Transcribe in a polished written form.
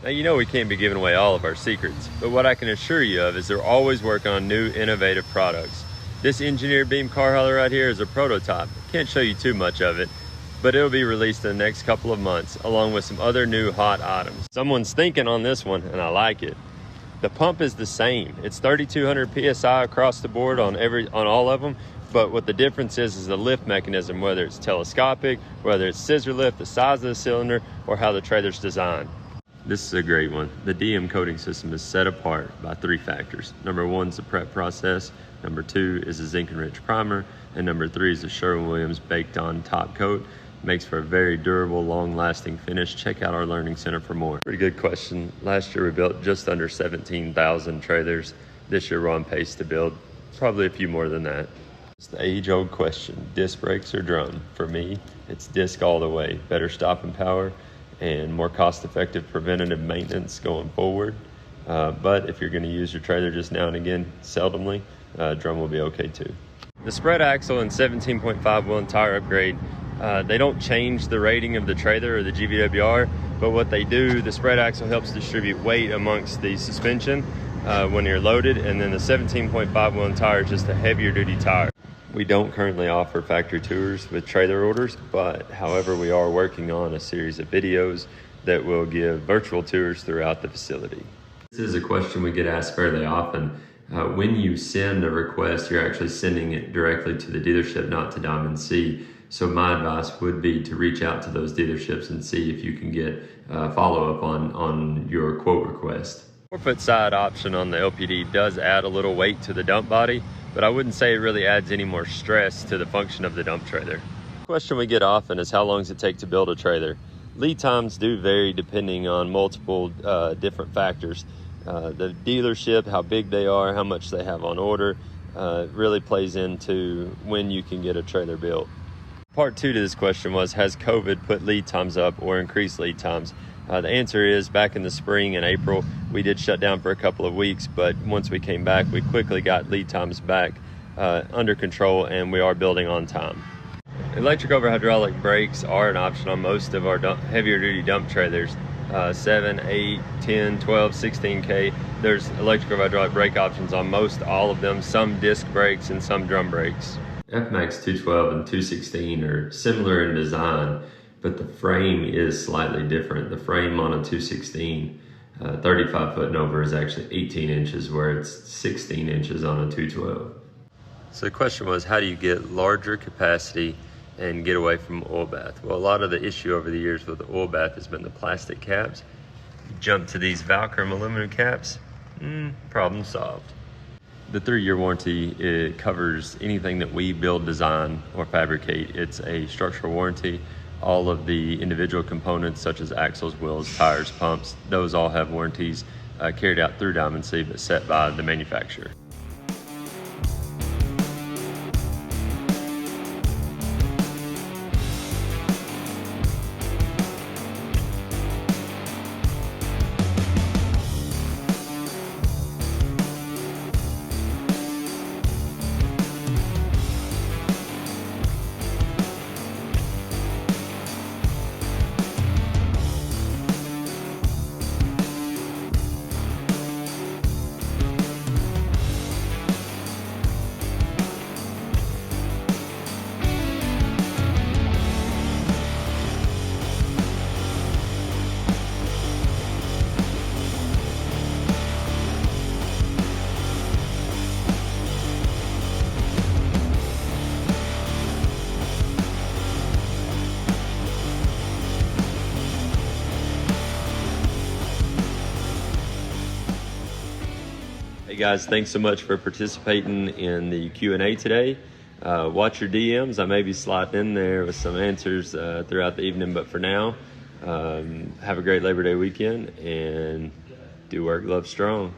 Now, you know we can't be giving away all of our secrets, but what I can assure you of is they're always working on new, innovative products. This engineered beam car hauler right here is a prototype. Can't show you too much of it, but it'll be released in the next couple of months, along with some other new hot items. Someone's thinking on this one, and I like it. The pump is the same. It's 3,200 PSI across the board on all of them, but what the difference is the lift mechanism, whether it's telescopic, whether it's scissor lift, the size of the cylinder, or how the trailer's designed. This is a great one. The DM coating system is set apart by 3 factors. Number 1 is the prep process. Number 2 is the zinc enriched primer. And number 3 is the Sherwin-Williams baked on top coat. Makes for a very durable, long-lasting finish. Check out our learning center for more. Pretty good question. Last year we built just under 17,000 trailers. This year we're on pace to build probably a few more than that. It's the age-old question, disc brakes or drum? For me, it's disc all the way. Better stopping power and more cost-effective preventative maintenance going forward. But if you're gonna use your trailer just now and again, seldomly, drum will be okay too. The spread axle and 17.5 Whelen tire upgrade, they don't change the rating of the trailer or the GVWR, but what they do, the spread axle helps distribute weight amongst the suspension when you're loaded, and then the 17.5 Whelen tire is just a heavier duty tire. We don't currently offer factory tours with trailer orders, but however, we are working on a series of videos that will give virtual tours throughout the facility. This is a question we get asked fairly often. When you send a request, you're actually sending it directly to the dealership, not to Diamond C. So my advice would be to reach out to those dealerships and see if you can get follow-up on your quote request. 4-foot side option on the LPD does add a little weight to the dump body, but I wouldn't say it really adds any more stress to the function of the dump trailer. The question we get often is how long does it take to build a trailer? Lead times do vary depending on multiple different factors. The dealership, how big they are, how much they have on order, really plays into when you can get a trailer built. Part 2 to this question was, has COVID put lead times up or increased lead times? The answer is, back in the spring and April, we did shut down for a couple of weeks, but once we came back, we quickly got lead times back under control, and we are building on time. Electric over hydraulic brakes are an option on most of our heavier duty dump trailers. 7, 8, 10, 12, 16K. There's electric over hydraulic brake options on most all of them, some disc brakes and some drum brakes. FMAX 212 and 216 are similar in design, but the frame is slightly different. The frame on a 216, 35 foot and over, is actually 18 inches, where it's 16 inches on a 212. So the question was, how do you get larger capacity and get away from oil bath? Well, a lot of the issue over the years with the oil bath has been the plastic caps. You jump to these Valcrum aluminum caps, problem solved. The 3-year warranty, it covers anything that we build, design, or fabricate. It's a structural warranty. All of the individual components, such as axles, wheels, tires, pumps, those all have warranties carried out through Diamond C, but set by the manufacturer. Hey guys, thanks so much for participating in the Q&A today. Watch your DMs. I may be sliding in there with some answers throughout the evening, but for now, have a great Labor Day weekend and do work, love strong.